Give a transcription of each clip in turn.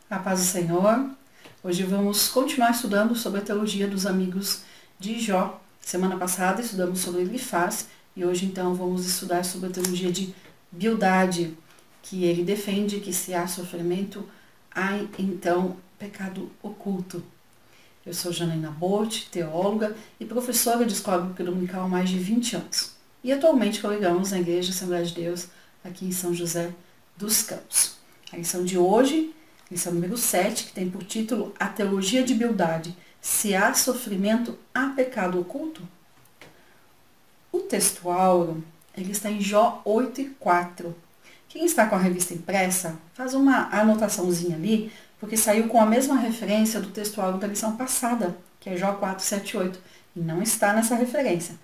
A paz do Senhor. Hoje vamos continuar estudando sobre a teologia dos amigos de Jó. Semana passada estudamos sobre Elifaz e hoje então vamos estudar sobre a teologia de Bildade, que ele defende que se há sofrimento, há então pecado oculto. Eu sou Janaína Botti, teóloga e professora de escola bíblica dominical há mais de 20 anos. E atualmente congregamos na Igreja Assembleia de Deus aqui em São José dos Campos. A lição de hoje, lição número 7, que tem por título A Teologia de Bildade. Se há sofrimento, há pecado oculto? O texto áureo, ele está em Jó 8:4. Quem está com a revista impressa, faz uma anotaçãozinha ali, porque saiu com a mesma referência do texto áureo da lição passada, que é Jó 4:7-8, e não está nessa referência.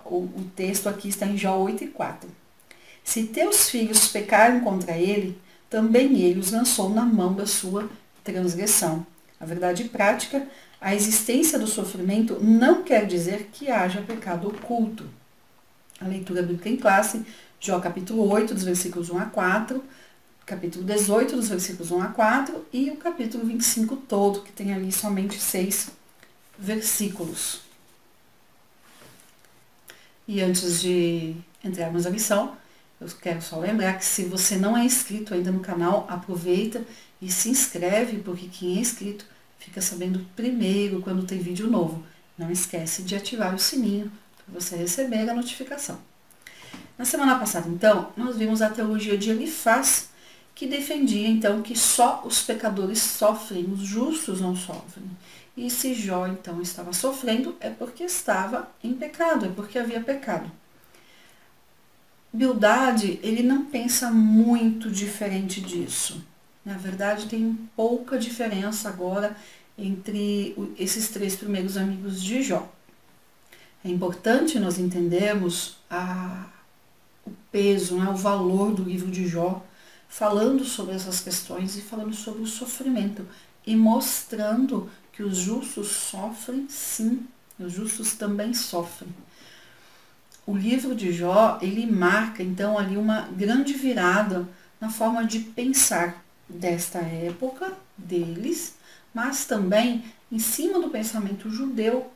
O texto aqui está em Jó 8:4. Se teus filhos pecarem contra ele, também ele os lançou na mão da sua transgressão. A verdade prática, a existência do sofrimento não quer dizer que haja pecado oculto. A leitura bíblica em classe, Jó capítulo 8, dos versículos 1 a 4, capítulo 18, dos versículos 1 a 4, e o capítulo 25 todo, que tem ali somente 6 versículos. E antes de entrarmos na lição, eu quero só lembrar que se você não é inscrito ainda no canal, aproveita e se inscreve, porque quem é inscrito fica sabendo primeiro quando tem vídeo novo. Não esquece de ativar o sininho para você receber a notificação. Na semana passada, então, nós vimos a teologia de Elifaz, que defendia, então, que só os pecadores sofrem, os justos não sofrem. E se Jó, então, estava sofrendo, é porque estava em pecado, é porque havia pecado. Bildade, ele não pensa muito diferente disso. Na verdade, tem pouca diferença agora entre esses três primeiros amigos de Jó. É importante nós entendermos o peso, o valor do livro de Jó, falando sobre essas questões e falando sobre o sofrimento e mostrando que os justos sofrem, sim, os justos também sofrem. O livro de Jó, ele marca então ali uma grande virada na forma de pensar desta época deles, mas também em cima do pensamento judeu,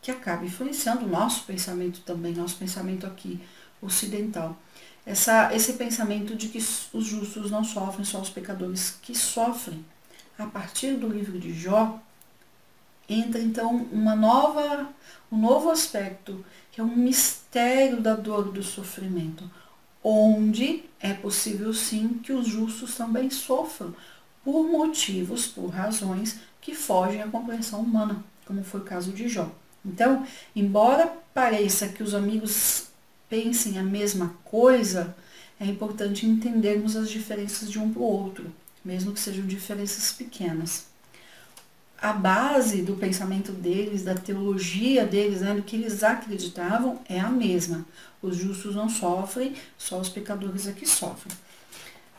que acaba influenciando o nosso pensamento também, nosso pensamento aqui ocidental. Esse pensamento de que os justos não sofrem, só os pecadores que sofrem. A partir do livro de Jó, entra então um novo aspecto, que é um mistério da dor e do sofrimento, onde é possível sim que os justos também sofram por motivos, por razões que fogem à compreensão humana, como foi o caso de Jó. Então, embora pareça que os amigos pensem a mesma coisa, é importante entendermos as diferenças de um para o outro, mesmo que sejam diferenças pequenas. A base do pensamento deles, da teologia deles, do que eles acreditavam, é a mesma. Os justos não sofrem, só os pecadores é que sofrem.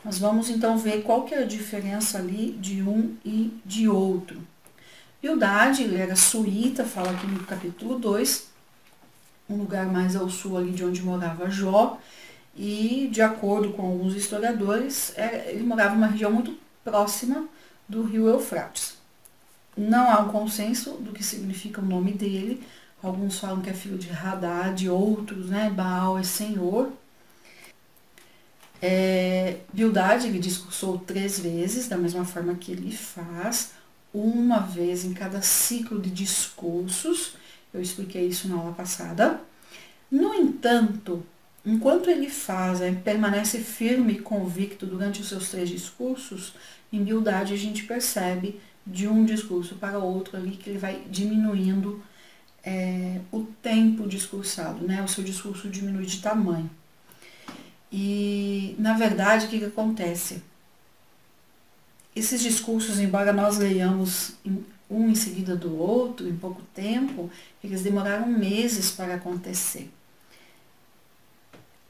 Nós vamos então ver qual que é a diferença ali de um e de outro. Bildade, ele era suíta, fala aqui no capítulo 2, um lugar mais ao sul ali de onde morava Jó, e de acordo com alguns historiadores, ele morava em uma região muito próxima do rio Eufrates. Não há um consenso do que significa o nome dele. Alguns falam que é filho de Hadad, outros, Baal é senhor. Bildade, ele discursou 3 vezes, da mesma forma que ele faz, uma vez em cada ciclo de discursos. Eu expliquei isso na aula passada. No entanto, enquanto ele permanece firme e convicto durante os seus 3 discursos, em Bildade a gente percebe de um discurso para outro ali que ele vai diminuindo o tempo discursado, o seu discurso diminui de tamanho. E, na verdade, o que acontece? Esses discursos, embora nós leiamos um em seguida do outro, em pouco tempo, eles demoraram meses para acontecer.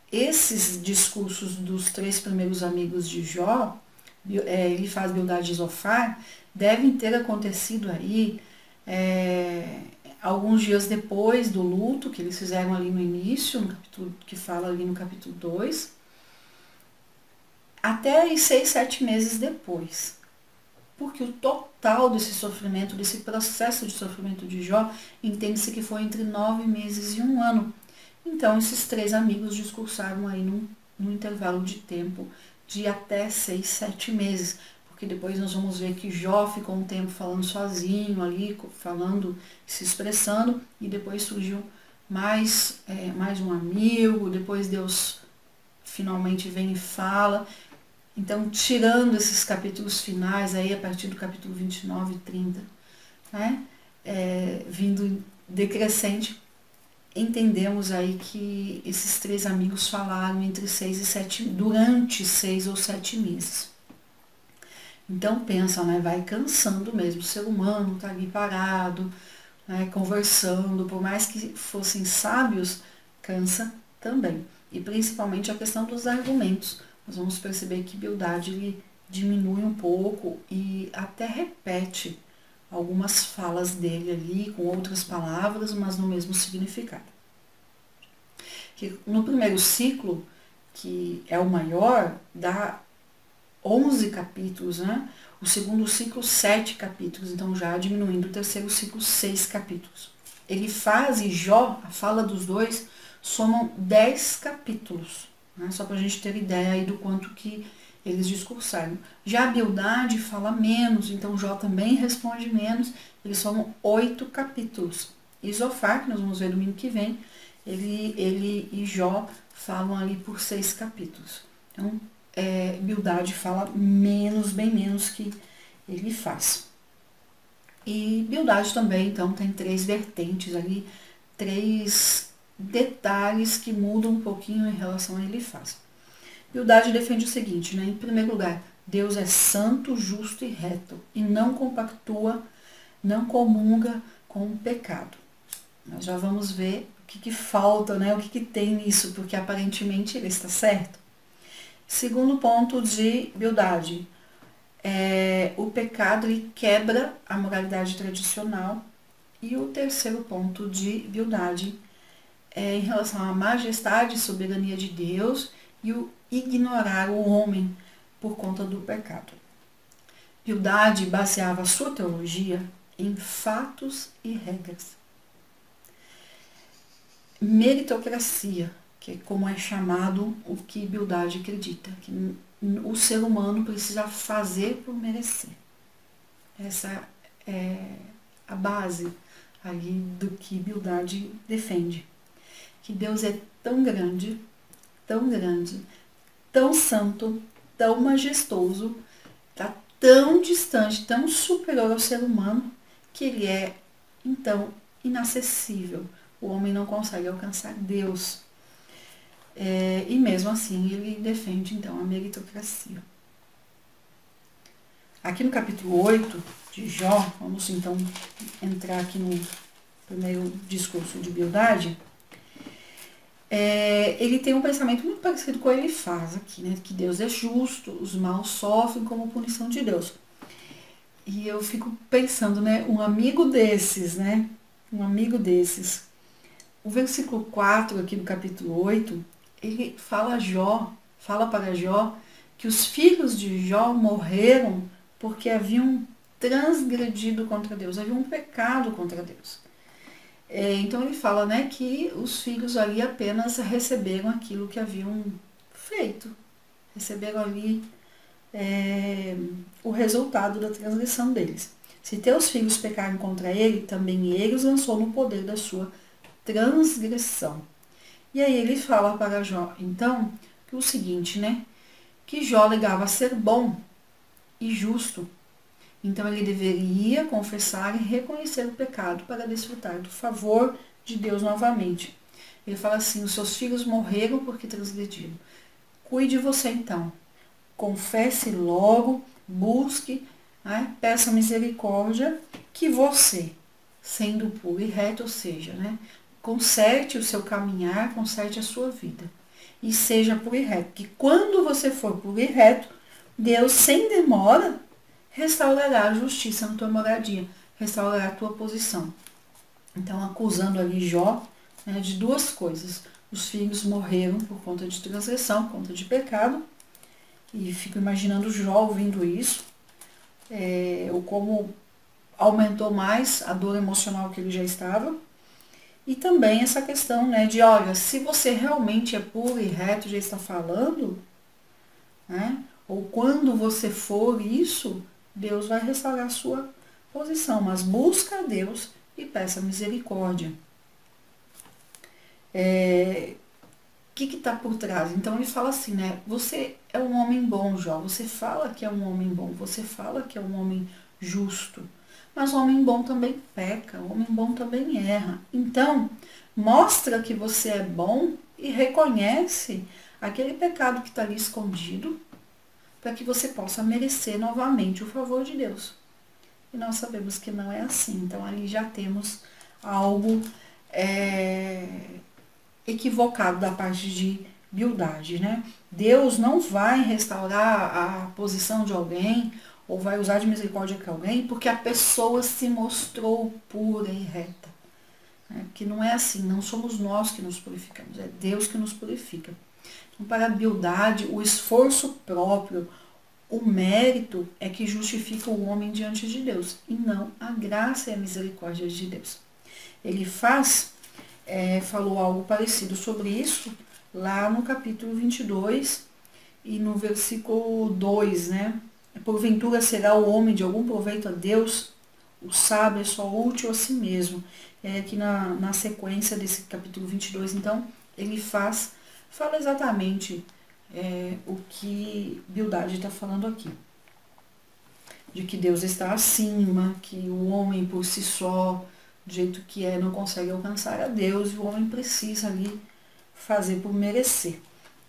Esses discursos dos 3 primeiros amigos de Jó, Elifaz, Bildade e Zofar, devem ter acontecido aí alguns dias depois do luto que eles fizeram ali no início, no capítulo, que fala ali no capítulo 2, até 6, 7 meses depois. porque o total desse sofrimento, desse processo de sofrimento de Jó, entende-se que foi entre 9 meses e 1 ano. Então, esses 3 amigos discursaram aí num intervalo de tempo de até 6, 7 meses. Porque depois nós vamos ver que Jó ficou um tempo falando sozinho ali, falando, se expressando, e depois surgiu mais um amigo, depois Deus finalmente vem e fala. Então, tirando esses capítulos finais, aí a partir do capítulo 29 e 30, né, vindo decrescente, entendemos aí que esses 3 amigos falaram durante 6 ou 7 meses. Então pensa, né, vai cansando mesmo, o ser humano tá ali parado, né, conversando, por mais que fossem sábios, cansa também. E principalmente a questão dos argumentos. Nós vamos perceber que Bildade ele diminui um pouco e até repete algumas falas dele ali com outras palavras, mas no mesmo significado. Que no primeiro ciclo, que é o maior, dá 11 capítulos, né? O segundo ciclo, 7 capítulos, então já diminuindo. O terceiro ciclo, 6 capítulos. Ele faz, e Jó, a fala dos dois, somam 10 capítulos, né? Só para a gente ter ideia aí do quanto que eles discursaram. Já a Bildade fala menos, então Jó também responde menos, eles somam 8 capítulos. E Zofar, que nós vamos ver domingo que vem, ele e Jó falam ali por 6 capítulos. Então, Bildade fala menos, bem menos que ele faz. E Bildade também, então, tem 3 vertentes ali, 3 detalhes que mudam um pouquinho em relação a ele faz. Bildade defende o seguinte, né? Em primeiro lugar, Deus é santo, justo e reto, e não compactua, não comunga com o pecado. Nós já vamos ver o que falta, né? O que tem nisso, porque aparentemente ele está certo. Segundo ponto de Bildade, o pecado ele quebra a moralidade tradicional. E o terceiro ponto de Bildade é em relação à majestade e soberania de Deus e o ignorar o homem por conta do pecado. Bildade baseava a sua teologia em fatos e regras. Meritocracia, que é como é chamado o que Bildade acredita, que o ser humano precisa fazer por merecer. Essa é a base ali do que Bildade defende. Que Deus é tão grande, tão santo, tão majestoso, está tão distante, tão superior ao ser humano, que ele é, então, inacessível. O homem não consegue alcançar Deus. E mesmo assim ele defende então a meritocracia. Aqui no capítulo 8 de Jó, vamos então entrar aqui no primeiro discurso de Bildade. Ele tem um pensamento muito parecido com o que ele faz aqui, né? Que Deus é justo, os maus sofrem como punição de Deus. E eu fico pensando, né? Um amigo desses, né? Um amigo desses. O versículo 4 aqui do capítulo 8, ele fala para Jó que os filhos de Jó morreram porque haviam transgredido contra Deus, havia um pecado contra Deus. Então ele fala, né, que os filhos ali apenas receberam aquilo que haviam feito, receberam ali o resultado da transgressão deles. Se teus filhos pecaram contra ele, também ele os lançou no poder da sua transgressão. E aí ele fala para Jó, então, que o seguinte, né, que Jó alegava ser bom e justo. Então ele deveria confessar e reconhecer o pecado para desfrutar do favor de Deus novamente. Ele fala assim, os seus filhos morreram porque transgrediram. Cuide você então. Confesse logo, busque, né, peça misericórdia, que você, sendo puro e reto, ou seja, né, conserte o seu caminhar, conserte a sua vida. E seja puro e reto. Que quando você for puro e reto, Deus, sem demora, restaurará a justiça na tua moradia, restaurará a tua posição. Então, acusando ali Jó, né, de 2 coisas. Os filhos morreram por conta de transgressão, por conta de pecado. E fico imaginando Jó ouvindo isso. ou como aumentou mais a dor emocional que ele já estava. E também essa questão, né, de, olha, se você realmente é puro e reto, já está falando, né, ou quando você for isso, Deus vai restaurar a sua posição, mas busca a Deus e peça misericórdia. O que está por trás? Então ele fala assim, né, você é um homem bom, Jó, você fala que é um homem bom, você fala que é um homem justo, mas o homem bom também peca, o homem bom também erra. Então, mostra que você é bom e reconhece aquele pecado que está ali escondido, para que você possa merecer novamente o favor de Deus. E nós sabemos que não é assim. Então, ali já temos algo equivocado da parte de Bildade, né? Deus não vai restaurar a posição de alguém ou vai usar de misericórdia com alguém porque a pessoa se mostrou pura e reta. Né? Que não é assim, não somos nós que nos purificamos, é Deus que nos purifica. Então, para a Bildade, o esforço próprio, o mérito é que justifica o homem diante de Deus, e não a graça e a misericórdia de Deus. Ele falou algo parecido sobre isso lá no capítulo 22 e no versículo 2, né? Porventura será o homem de algum proveito a Deus? O sábio é só útil a si mesmo. Aqui na sequência desse capítulo 22, então, ele fala exatamente o que Bildade está falando aqui. De que Deus está acima, que o homem por si só, do jeito que não consegue alcançar a Deus, e o homem precisa ali fazer por merecer.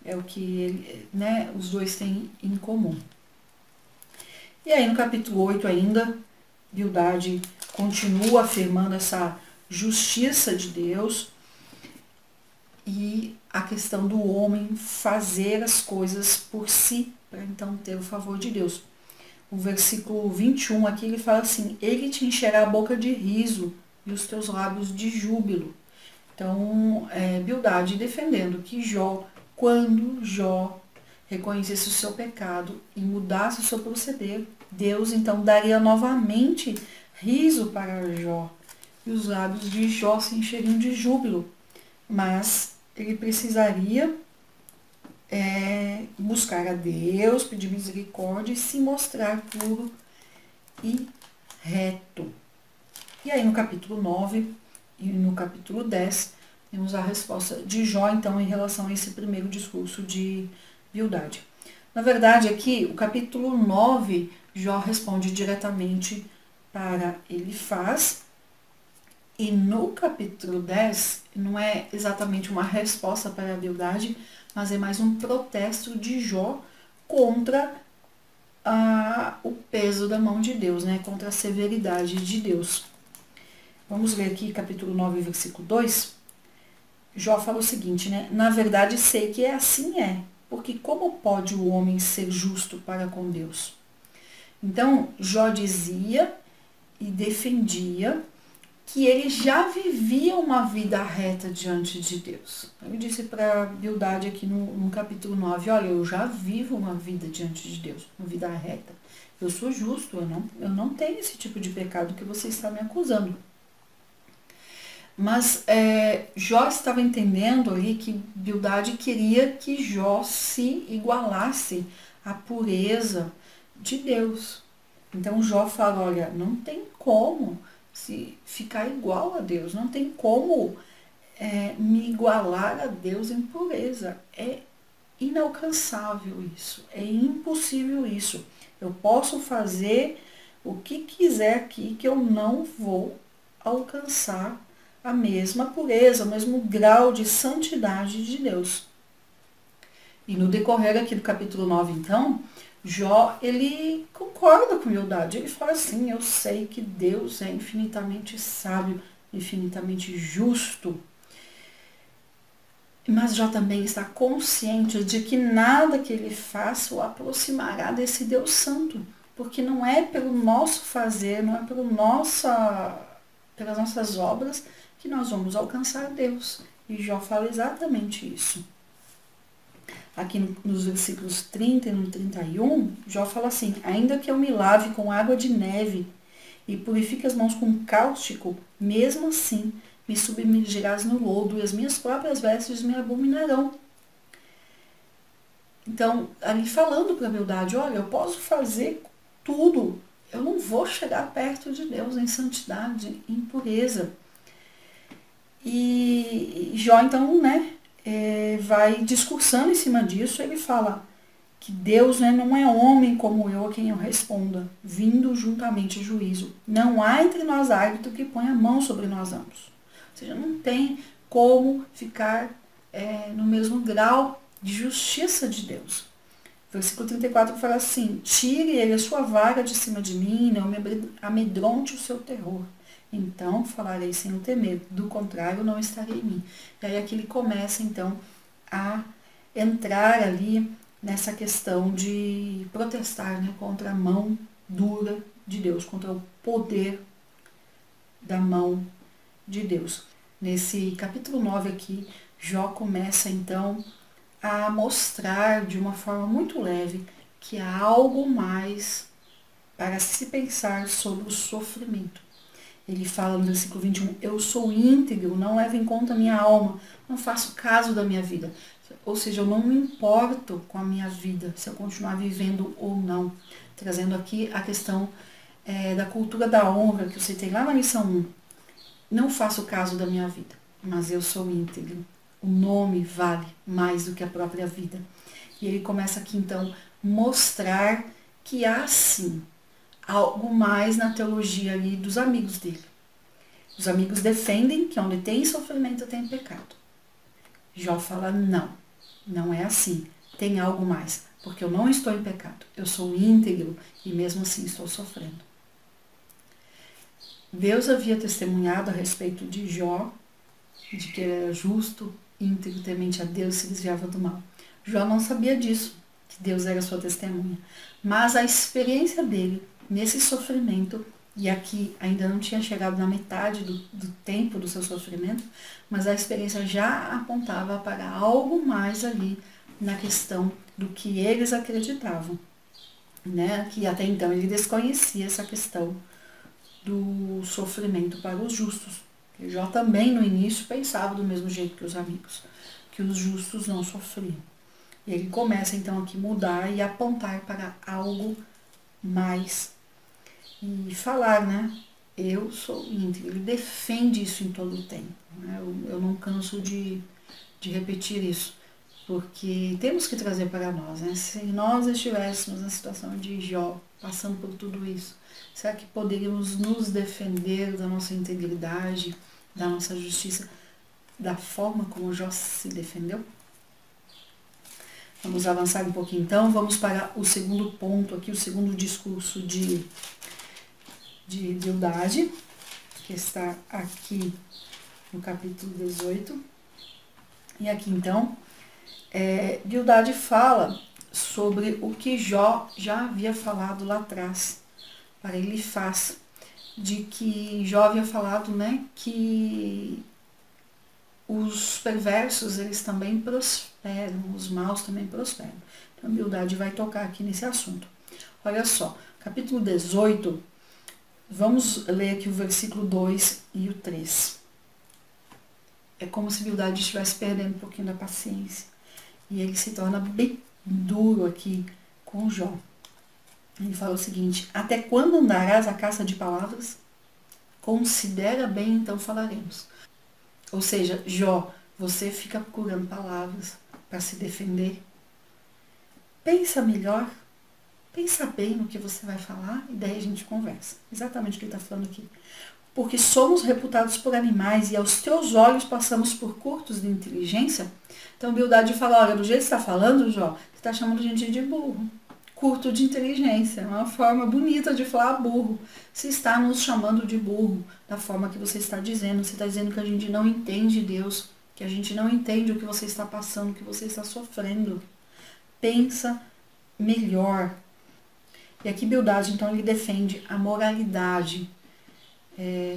É o que os dois têm em comum. E aí no capítulo 8 ainda, Bildade continua afirmando essa justiça de Deus e a questão do homem fazer as coisas por si, para então ter o favor de Deus. O versículo 21 aqui ele fala assim, ele te encherá a boca de riso e os teus lábios de júbilo. Então, Bildade defendendo que quando Jó reconhecesse o seu pecado e mudasse o seu proceder, Deus então daria novamente riso para Jó. E os lábios de Jó se encheriam de júbilo. Mas ele precisaria buscar a Deus, pedir misericórdia e se mostrar puro e reto. E aí no capítulo 9 e no capítulo 10, temos a resposta de Jó, então, em relação a esse primeiro discurso de Bildade. Na verdade, aqui, o capítulo 9, Jó responde diretamente para Elifaz, e no capítulo 10, não é exatamente uma resposta para a Bildade, mas é mais um protesto de Jó contra o peso da mão de Deus, né? Contra a severidade de Deus. Vamos ler aqui capítulo 9, versículo 2. Jó fala o seguinte, né? Na verdade sei que assim porque como pode o homem ser justo para com Deus? Então, Jó dizia e defendia que ele já vivia uma vida reta diante de Deus. Ele disse para Bildade aqui no capítulo 9, olha, eu já vivo uma vida diante de Deus, uma vida reta. Eu sou justo, eu não tenho esse tipo de pecado que você está me acusando. Mas Jó estava entendendo ali que Bildade queria que Jó se igualasse à pureza de Deus. Então Jó fala, olha, não tem como se ficar igual a Deus, não tem como me igualar a Deus em pureza. É inalcançável isso, é impossível isso. Eu posso fazer o que quiser aqui que eu não vou alcançar a mesma pureza, o mesmo grau de santidade de Deus. E no decorrer aqui do capítulo 9, então, Jó, ele concorda com Bildade. Ele fala assim, eu sei que Deus é infinitamente sábio, infinitamente justo. Mas Jó também está consciente de que nada que ele faça o aproximará desse Deus santo. Porque não é pelo nosso fazer, não é pelas nossas obras que nós vamos alcançar Deus. E Jó fala exatamente isso. aqui nos versículos 30 e no 31, Jó fala assim: ainda que eu me lave com água de neve e purifique as mãos com cáustico, mesmo assim me submergirás no lodo e as minhas próprias vestes me abominarão. Então, ali falando para a Bildade, olha, eu posso fazer tudo, eu não vou chegar perto de Deus em santidade, em pureza. E Jó, então, né, vai discursando em cima disso. Ele fala que Deus, né, não é homem como eu a quem eu responda, vindo juntamente juízo. Não há entre nós árbitro que ponha a mão sobre nós ambos. Ou seja, não tem como ficar no mesmo grau de justiça de Deus. Versículo 34 fala assim: tire ele a sua vara de cima de mim, não me amedronte o seu terror. Então falarei sem o temer, do contrário não estarei em mim. E aí aqui ele começa então a entrar ali nessa questão de protestar, né, contra a mão dura de Deus, contra o poder da mão de Deus. Nesse capítulo 9 aqui, Jó começa então a mostrar de uma forma muito leve que há algo mais para se pensar sobre o sofrimento. Ele fala no versículo 21, eu sou íntegro, não levo em conta a minha alma, não faço caso da minha vida. Ou seja, eu não me importo com a minha vida, se eu continuar vivendo ou não. Trazendo aqui a questão da cultura da honra, que eu citei lá na lição 1. Não faço caso da minha vida, mas eu sou íntegro. O nome vale mais do que a própria vida. E ele começa aqui, então, mostrar que há, sim, algo mais na teologia ali dos amigos dele. Os amigos defendem que onde tem sofrimento tem pecado. Jó fala, não, não é assim. Tem algo mais, porque eu não estou em pecado. Eu sou íntegro e mesmo assim estou sofrendo. Deus havia testemunhado a respeito de Jó, de que ele era justo, íntegro, temente a Deus, se desviava do mal. Jó não sabia disso, que Deus era sua testemunha. Mas a experiência dele nesse sofrimento, e aqui ainda não tinha chegado na metade do tempo do seu sofrimento, mas a experiência já apontava para algo mais ali na questão do que eles acreditavam, né? Que até então ele desconhecia essa questão do sofrimento para os justos. E Jó também no início pensava do mesmo jeito que os amigos, que os justos não sofriam. E ele começa então aqui mudar e apontar para algo mais e falar, né? Eu sou íntegro. Ele defende isso em todo o tempo. Né? Eu não canso de repetir isso, porque temos que trazer para nós, né? Se nós estivéssemos na situação de Jó, passando por tudo isso, será que poderíamos nos defender da nossa integridade, da nossa justiça, da forma como Jó se defendeu? Vamos avançar um pouquinho então, vamos para o segundo ponto aqui, o segundo discurso de Bildade, que está aqui no capítulo 18. E aqui então, Bildade fala sobre o que Jó já havia falado lá atrás, para Elifaz, de que Jó havia falado, né, que os perversos, eles também prosperam, os maus também prosperam. Então, a Bildade vai tocar aqui nesse assunto. Olha só, capítulo 18, vamos ler aqui o versículo 2 e o 3. É como se Bildade estivesse perdendo um pouquinho da paciência. E ele se torna bem duro aqui com Jó. Ele fala o seguinte: até quando andarás à caça de palavras? Considera bem, então falaremos. Ou seja, Jó, você fica procurando palavras para se defender. Pensa melhor, pensa bem no que você vai falar e daí a gente conversa. Exatamente o que ele está falando aqui. Porque somos reputados por animais e aos teus olhos passamos por curtos de inteligência. Então, Bildade fala, olha, do jeito que você está falando, Jó, você está chamando a gente de burro. Curto de inteligência, é uma forma bonita de falar burro. Você está nos chamando de burro, da forma que você está dizendo. Você está dizendo que a gente não entende Deus, que a gente não entende o que você está passando, o que você está sofrendo. Pensa melhor. E aqui Bildade, então, ele defende a moralidade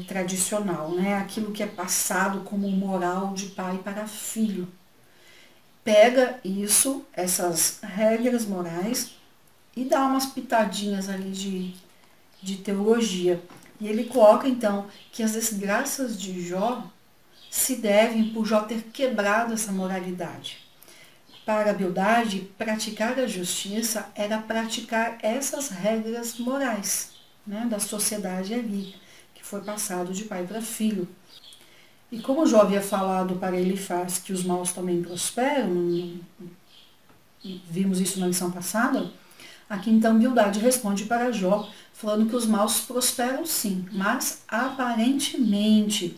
tradicional, né? Aquilo que é passado como moral de pai para filho. pega isso, essas regras morais, e dá umas pitadinhas ali de teologia. E ele coloca, então, que as desgraças de Jó se devem por Jó ter quebrado essa moralidade. Para Bildade, praticar a justiça era praticar essas regras morais, né, da sociedade ali, que foi passado de pai para filho. E como Jó havia falado para Elifaz que os maus também prosperam, vimos isso na lição passada, aqui então Bildade responde para Jó, falando que os maus prosperam sim, mas aparentemente.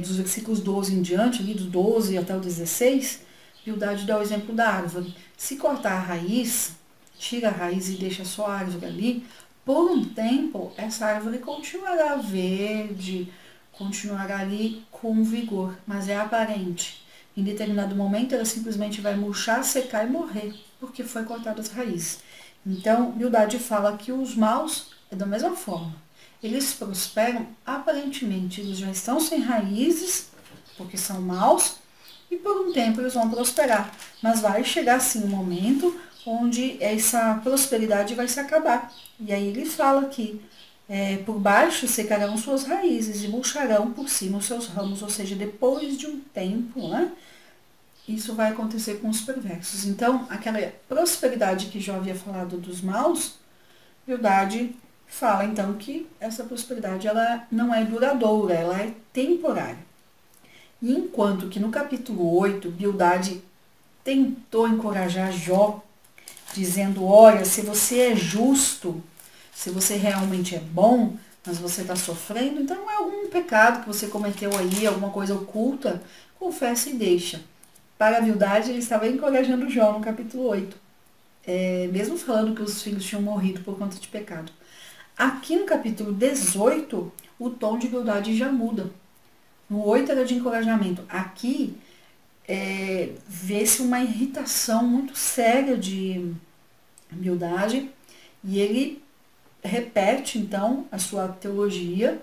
Dos versículos 12 em diante, ali do 12 até o 16, Bildade dá o exemplo da árvore. Se cortar a raiz, tira a raiz e deixa só a árvore ali, por um tempo essa árvore continuará verde, continuará ali com vigor, mas é aparente. Em determinado momento ela simplesmente vai murchar, secar e morrer, porque foi cortada as raízes. Então, Bildade fala que os maus é da mesma forma. Eles prosperam aparentemente, eles já estão sem raízes, porque são maus, e por um tempo eles vão prosperar. Mas vai chegar sim um momento onde essa prosperidade vai se acabar. E aí ele fala que por baixo secarão suas raízes e murcharão por cima os seus ramos, ou seja, depois de um tempo, né? Isso vai acontecer com os perversos. Então, aquela prosperidade que já havia falado dos maus, Bildade fala então que essa prosperidade ela não é duradoura, ela é temporária. E enquanto que no capítulo 8, Bildade tentou encorajar Jó, dizendo, olha, se você é justo, se você realmente é bom, mas você está sofrendo, então é algum pecado que você cometeu aí, alguma coisa oculta, confessa e deixa. Para a Bildade, ele estava encorajando Jó no capítulo 8, mesmo falando que os filhos tinham morrido por conta de pecado. Aqui no capítulo 18, o tom de Bildade já muda. No 8 era de encorajamento. Aqui, vê-se uma irritação muito séria de Bildade, e ele repete, então, a sua teologia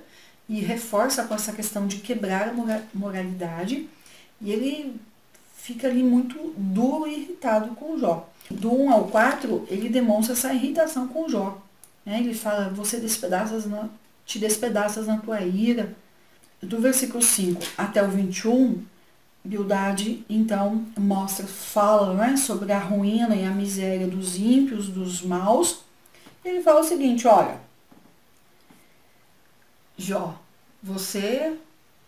e reforça com essa questão de quebrar a moralidade, e ele fica ali muito duro e irritado com Jó. Do 1 ao 4, ele demonstra essa irritação com Jó. Ele fala, você te despedaças na tua ira. Do versículo 5 até o 21, Bildade, então, fala, né, sobre a ruína e a miséria dos ímpios, dos maus. Ele fala o seguinte, olha, Jó, você,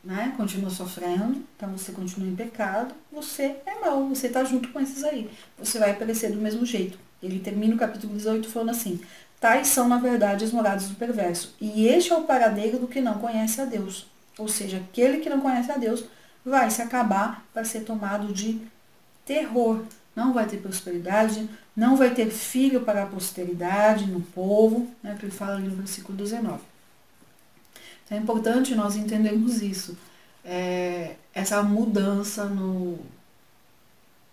né, continua sofrendo, então você continua em pecado, você é mau, você está junto com esses aí, você vai perecer do mesmo jeito. Ele termina o capítulo 18 falando assim, tais são, na verdade, as moradas do perverso, e este é o paradeiro do que não conhece a Deus. Ou seja, aquele que não conhece a Deus vai se acabar, vai ser tomado de terror. Não vai ter prosperidade, não vai ter filho para a posteridade no povo, né, que ele fala ali no versículo 19. Então é importante nós entendermos isso. Essa mudança no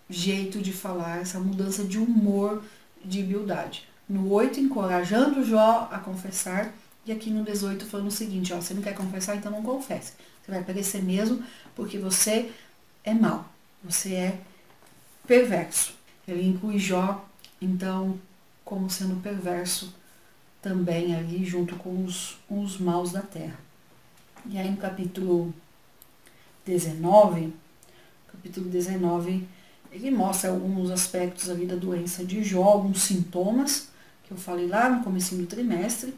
jeito de falar, essa mudança de humor de Bildade. No 8, encorajando Jó a confessar, e aqui no 18 falando o seguinte, ó, você não quer confessar, então não confesse. Você vai perecer mesmo, porque você é mau, você é perverso. Ele inclui Jó, então, como sendo perverso também ali, junto com os maus da terra. E aí no capítulo 19, ele mostra alguns aspectos ali da doença de Jó, alguns sintomas, que eu falei lá no comecinho do trimestre.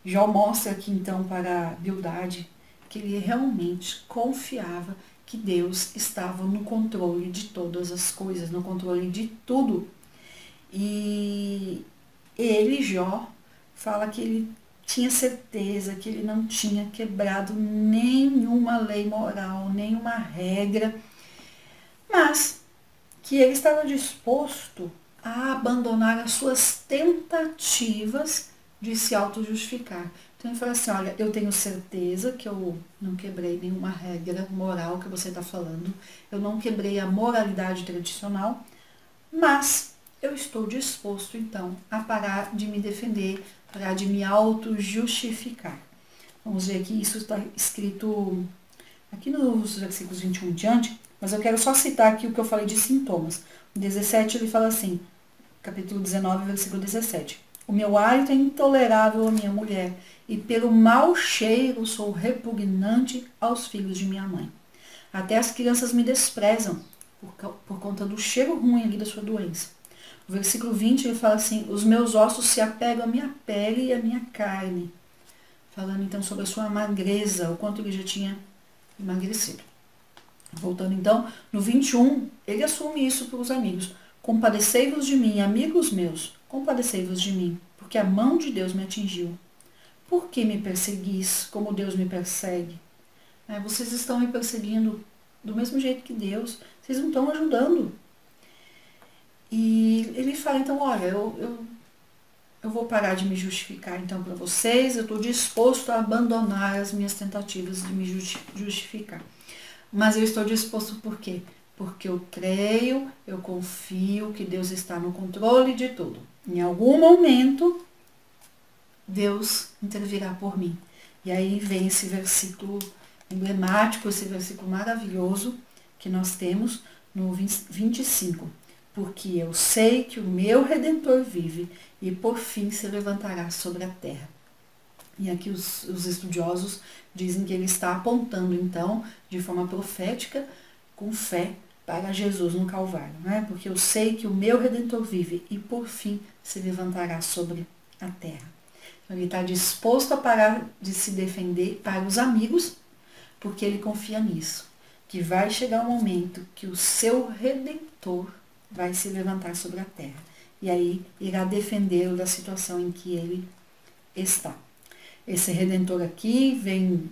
Jó mostra aqui então para Bildade que ele realmente confiava que Deus estava no controle de todas as coisas, no controle de tudo. E ele, Jó, fala que ele tinha certeza que ele não tinha quebrado nenhuma lei moral, nenhuma regra, mas que ele estava disposto a abandonar as suas tentativas de se auto-justificar. Então ele fala assim, olha, eu tenho certeza que eu não quebrei nenhuma regra moral que você está falando, eu não quebrei a moralidade tradicional, mas eu estou disposto, então, a parar de me defender, parar de me auto-justificar. Vamos ver aqui, isso está escrito aqui nos versículos 21 em diante, Mas eu quero só citar aqui o que eu falei de sintomas. No 17 ele fala assim, capítulo 19, versículo 17. O meu hálito é intolerável à minha mulher, e pelo mau cheiro sou repugnante aos filhos de minha mãe. Até as crianças me desprezam por conta do cheiro ruim ali da sua doença. O versículo 20 ele fala assim, os meus ossos se apegam à minha pele e à minha carne. Falando então sobre a sua magreza, o quanto ele já tinha emagrecido. Voltando então, no 21, ele assume isso para os amigos. Compadecei-vos de mim, amigos meus, compadecei-vos de mim, porque a mão de Deus me atingiu. Por que me perseguis, como Deus me persegue? Vocês estão me perseguindo do mesmo jeito que Deus, vocês não estão ajudando. E ele fala, então, olha, eu vou parar de me justificar então para vocês, eu estou disposto a abandonar as minhas tentativas de me justificar. Mas eu estou disposto por quê? Porque eu creio, eu confio que Deus está no controle de tudo. Em algum momento, Deus intervirá por mim. E aí vem esse versículo emblemático, esse versículo maravilhoso que nós temos no 25. Porque eu sei que o meu Redentor vive e por fim se levantará sobre a terra. E aqui os estudiosos dizem que ele está apontando, então, de forma profética, com fé, para Jesus no Calvário. Né? Porque eu sei que o meu Redentor vive e por fim se levantará sobre a terra. Então, ele está disposto a parar de se defender para os amigos, porque ele confia nisso. Que vai chegar um momento que o seu Redentor vai se levantar sobre a terra. E aí irá defendê-lo da situação em que ele está. Esse Redentor aqui vem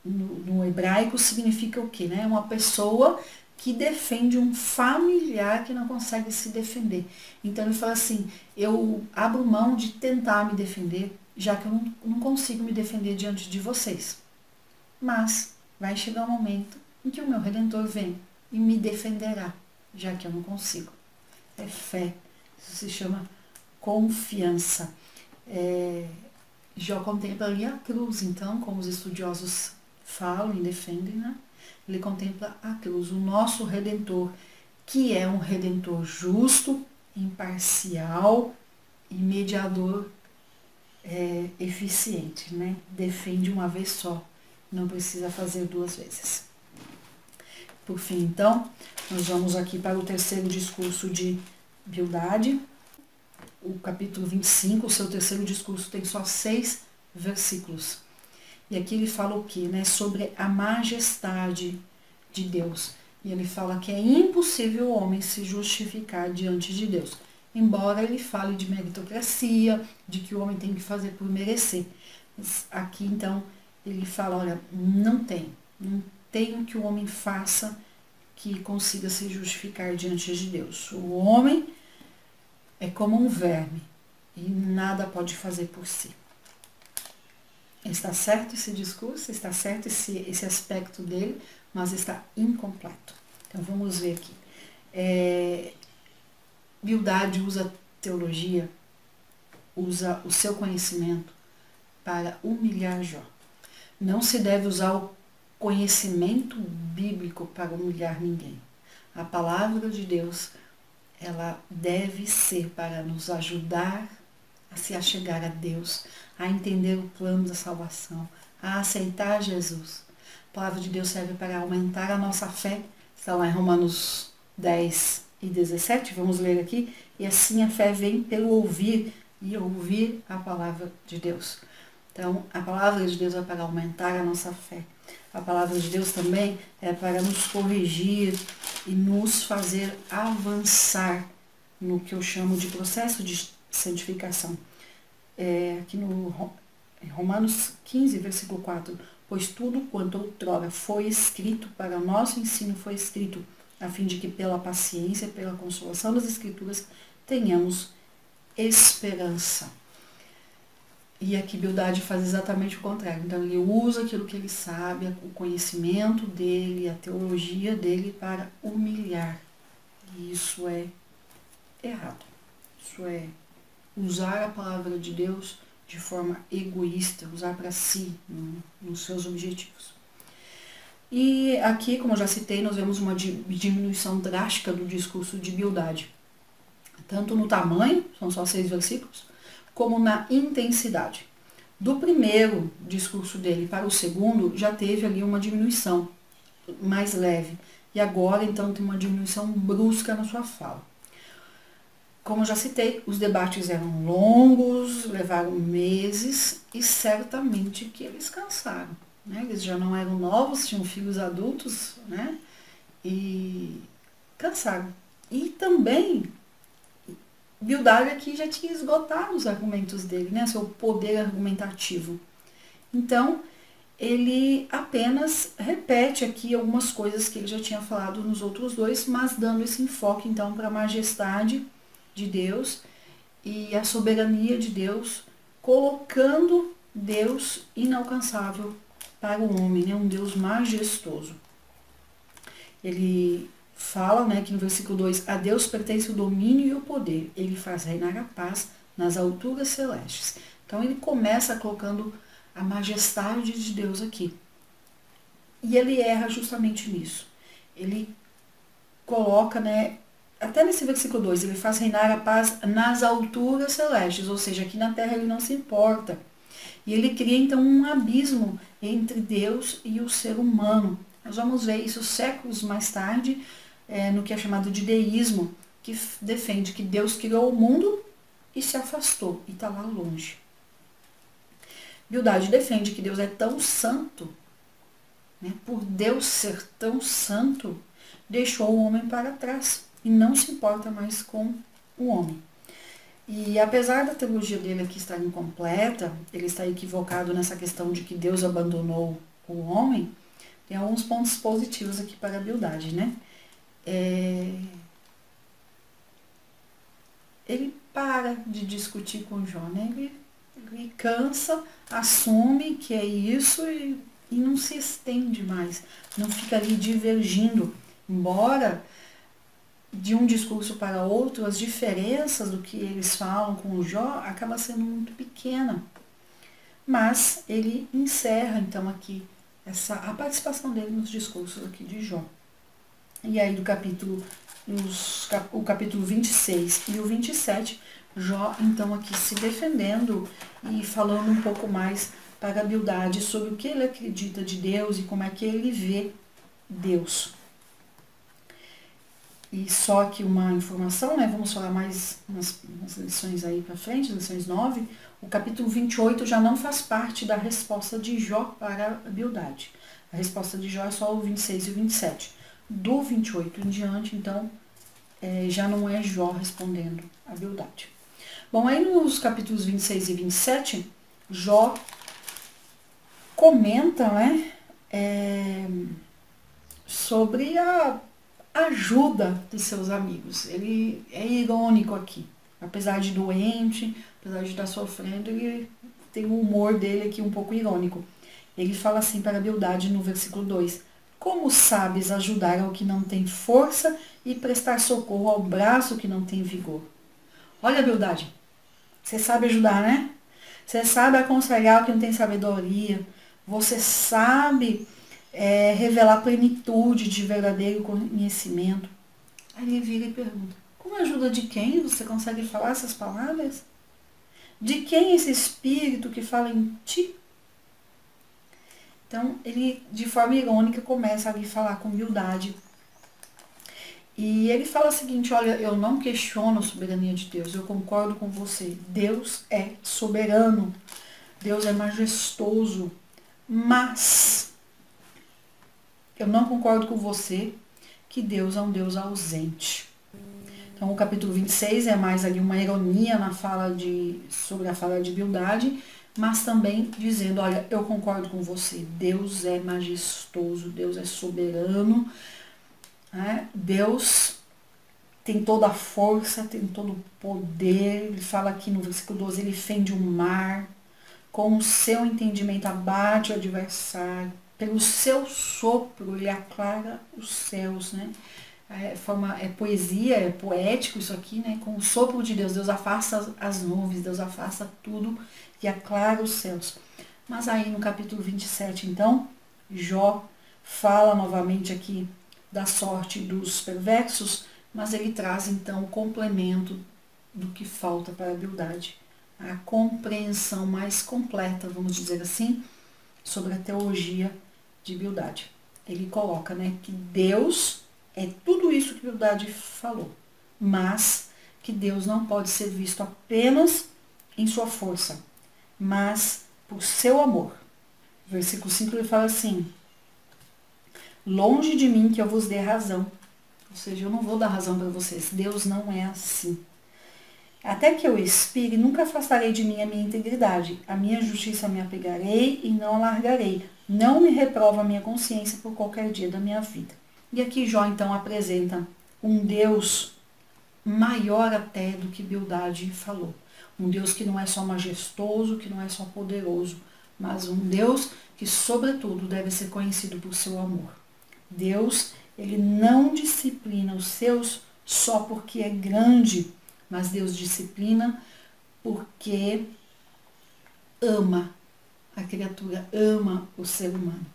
no hebraico, significa o quê? Né? Uma pessoa que defende um familiar que não consegue se defender. Então ele fala assim, eu abro mão de tentar me defender, já que eu não consigo me defender diante de vocês. Mas vai chegar um momento em que o meu Redentor vem e me defenderá, já que eu não consigo. É fé. Isso se chama confiança. Jó contempla ali a cruz, então, como os estudiosos falam e defendem, né? Ele contempla a cruz, o nosso Redentor, que é um Redentor justo, imparcial e mediador eficiente, né? Defende uma vez só, não precisa fazer duas vezes. Por fim, então, nós vamos aqui para o terceiro discurso de Bildade. O capítulo 25, o seu terceiro discurso, tem só 6 versículos. E aqui ele fala o quê? Né? Sobre a majestade de Deus. E ele fala que é impossível o homem se justificar diante de Deus. Embora ele fale de meritocracia, de que o homem tem que fazer por merecer. Mas aqui, então, ele fala, olha, não tem o que o homem faça que consiga se justificar diante de Deus. O homem é como um verme e nada pode fazer por si. Está certo esse discurso, está certo esse aspecto dele, mas está incompleto. Então vamos ver aqui. Bildade usa teologia, usa o seu conhecimento para humilhar Jó. Não se deve usar o conhecimento bíblico para humilhar ninguém. A palavra de Deus, ela deve ser para nos ajudar a se achegar a Deus, a entender o plano da salvação, a aceitar Jesus. A palavra de Deus serve para aumentar a nossa fé. Está lá em Romanos 10 e 17, vamos ler aqui. E assim a fé vem pelo ouvir, e ouvir a palavra de Deus. Então, a palavra de Deus é para aumentar a nossa fé. A palavra de Deus também é para nos corrigir e nos fazer avançar no que eu chamo de processo de santificação. Aqui no Romanos 15, versículo 4, pois tudo quanto outrora foi escrito para o nosso ensino foi escrito, a fim de que pela paciência, pela consolação das Escrituras, tenhamos esperança. E aqui Bildade faz exatamente o contrário. Então ele usa aquilo que ele sabe, o conhecimento dele, a teologia dele para humilhar. E isso é errado. Isso é usar a palavra de Deus de forma egoísta, usar para si, nos seus objetivos. E aqui, como eu já citei, nós vemos uma diminuição drástica do discurso de Bildade, tanto no tamanho, são só 6 versículos, como na intensidade. Do primeiro discurso dele para o segundo, já teve ali uma diminuição mais leve. E agora, então, tem uma diminuição brusca na sua fala. Como eu já citei, os debates eram longos, levaram meses e certamente que eles cansaram. Né? Eles já não eram novos, tinham filhos adultos, né? E cansaram. E também, Bildade aqui já tinha esgotado os argumentos dele, né? Seu poder argumentativo. Então, ele apenas repete aqui algumas coisas que ele já tinha falado nos outros dois, mas dando esse enfoque, então, para a majestade de Deus e a soberania de Deus, colocando Deus inalcançável para o homem, né? Um Deus majestoso. Ele fala, né, que no versículo 2, a Deus pertence o domínio e o poder, ele faz reinar a paz nas alturas celestes. Então ele começa colocando a majestade de Deus aqui. E ele erra justamente nisso. Ele coloca, né, até nesse versículo 2, ele faz reinar a paz nas alturas celestes, ou seja, aqui na terra ele não se importa. E ele cria então um abismo entre Deus e o ser humano. Nós vamos ver isso séculos mais tarde, no que é chamado de deísmo, que defende que Deus criou o mundo e se afastou, e está lá longe. Bildade defende que Deus é tão santo, né, por Deus ser tão santo, deixou o homem para trás e não se importa mais com o homem. E apesar da teologia dele aqui estar incompleta, ele está equivocado nessa questão de que Deus abandonou o homem, tem alguns pontos positivos aqui para a Bildade, né? Ele para de discutir com Jó, né? Ele cansa, assume que é isso e não se estende mais, não fica ali divergindo, embora de um discurso para outro, as diferenças do que eles falam com o Jó acaba sendo muito pequena. Mas ele encerra, então, aqui a participação dele nos discursos aqui de Jó. E aí, o capítulo 26 e o 27, Jó, então, aqui se defendendo e falando um pouco mais para a Bildade sobre o que ele acredita de Deus e como é que ele vê Deus. E só aqui uma informação, né? Vamos falar mais nas lições aí para frente, lições 9. O capítulo 28 já não faz parte da resposta de Jó para a Bildade. A resposta de Jó é só o 26 e o 27. Do 28 em diante, então, já não é Jó respondendo a Bildade. Bom, aí nos capítulos 26 e 27, Jó comenta, né, sobre a ajuda dos seus amigos. Ele é irônico aqui. Apesar de doente, apesar de estar sofrendo, ele tem o humor dele aqui um pouco irônico. Ele fala assim para a Bildade no versículo 2: como sabes ajudar ao que não tem força e prestar socorro ao braço que não tem vigor? Olha, Bildade, você sabe ajudar, né? Você sabe aconselhar o que não tem sabedoria. Você sabe revelar plenitude de verdadeiro conhecimento. Aí ele vira e pergunta: com a ajuda de quem você consegue falar essas palavras? De quem esse espírito que fala em ti? Então, ele, de forma irônica, começa a lhe falar com humildade. E ele fala o seguinte: olha, eu não questiono a soberania de Deus, eu concordo com você. Deus é soberano, Deus é majestoso, mas eu não concordo com você que Deus é um Deus ausente. Então, o capítulo 26 é mais ali uma ironia sobre a fala de Bildade, mas também dizendo: olha, eu concordo com você, Deus é majestoso, Deus é soberano, né? Deus tem toda a força, tem todo o poder. Ele fala aqui no versículo 12, ele fende o mar, com o seu entendimento abate o adversário, pelo seu sopro ele aclara os céus, né? É poesia, é poético isso aqui, né? Com o sopro de Deus, Deus afasta as nuvens, Deus afasta tudo e aclara os céus. Mas aí no capítulo 27, então, Jó fala novamente aqui da sorte dos perversos, mas ele traz então o complemento do que falta para a Bildade, a compreensão mais completa, vamos dizer assim, sobre a teologia de Bildade. Ele coloca, né, que Deus é tudo isso que Bildade falou, mas que Deus não pode ser visto apenas em sua força, mas por seu amor. Versículo 5 ele fala assim: longe de mim que eu vos dê razão. Ou seja, eu não vou dar razão para vocês. Deus não é assim. Até que eu expire, nunca afastarei de mim a minha integridade. A minha justiça me apegarei e não alargarei. Não me reprova a minha consciência por qualquer dia da minha vida. E aqui Jó então apresenta um Deus maior até do que Bildade falou. Um Deus que não é só majestoso, que não é só poderoso, mas um Deus que, sobretudo, deve ser conhecido por seu amor. Deus, ele não disciplina os seus só porque é grande, mas Deus disciplina porque ama a criatura, ama o ser humano.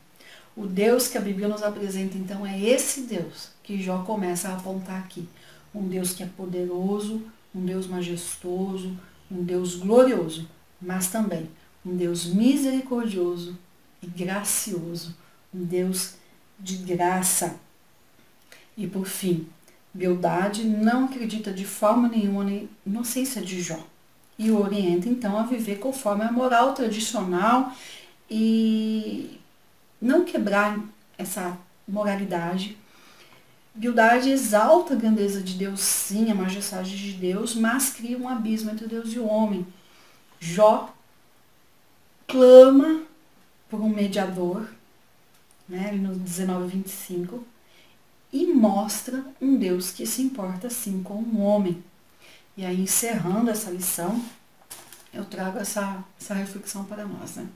O Deus que a Bíblia nos apresenta, então, é esse Deus que Jó começa a apontar aqui. Um Deus que é poderoso, um Deus majestoso, um Deus glorioso, mas também um Deus misericordioso e gracioso, um Deus de graça. E por fim, Bildade não acredita de forma nenhuma na inocência de Jó e o orienta então a viver conforme a moral tradicional e não quebrar essa moralidade. Bildade exalta a grandeza de Deus, sim, a majestade de Deus, mas cria um abismo entre Deus e o homem. Jó clama por um mediador, né, no 19:25, e mostra um Deus que se importa sim com o homem. E aí, encerrando essa lição, eu trago essa reflexão para nós, né?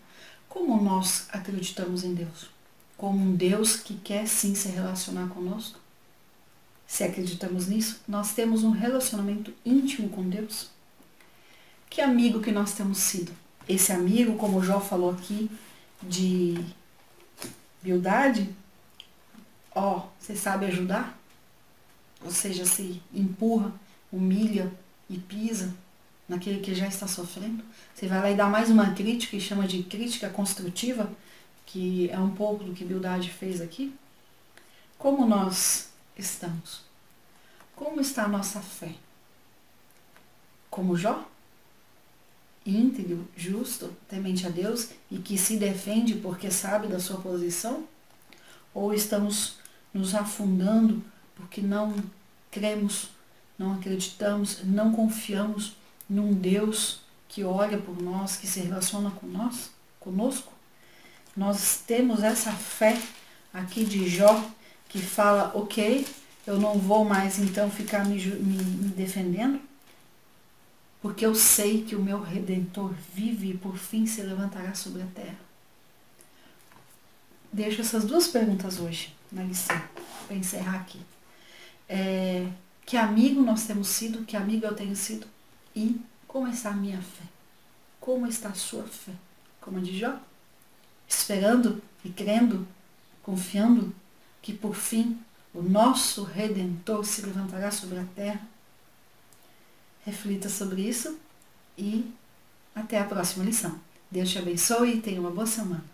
Como nós acreditamos em Deus? Como um Deus que quer sim se relacionar conosco? Se acreditamos nisso, nós temos um relacionamento íntimo com Deus? Que amigo que nós temos sido? Esse amigo, como o Jó falou aqui, de Bildade, você sabe ajudar? Ou seja, se empurra, humilha e pisa naquele que já está sofrendo? Você vai lá e dá mais uma crítica, e chama de crítica construtiva, que é um pouco do que Bildade fez aqui? Como nós estamos? Como está a nossa fé? Como Jó? Íntegro, justo, temente a Deus e que se defende porque sabe da sua posição? Ou estamos nos afundando porque não cremos, não acreditamos, não confiamos num Deus que olha por nós, que se relaciona conosco? Nós temos essa fé aqui de Jó que fala, ok, eu não vou mais então ficar me defendendo, porque eu sei que o meu Redentor vive e por fim se levantará sobre a terra. Deixo essas duas perguntas hoje na lição, para encerrar aqui. Que amigo nós temos sido, que amigo eu tenho sido, e como está a minha fé? Como está a sua fé? Como a de Jó? Esperando e crendo, confiando que por fim o nosso Redentor se levantará sobre a terra? Reflita sobre isso e até a próxima lição. Deus te abençoe e tenha uma boa semana.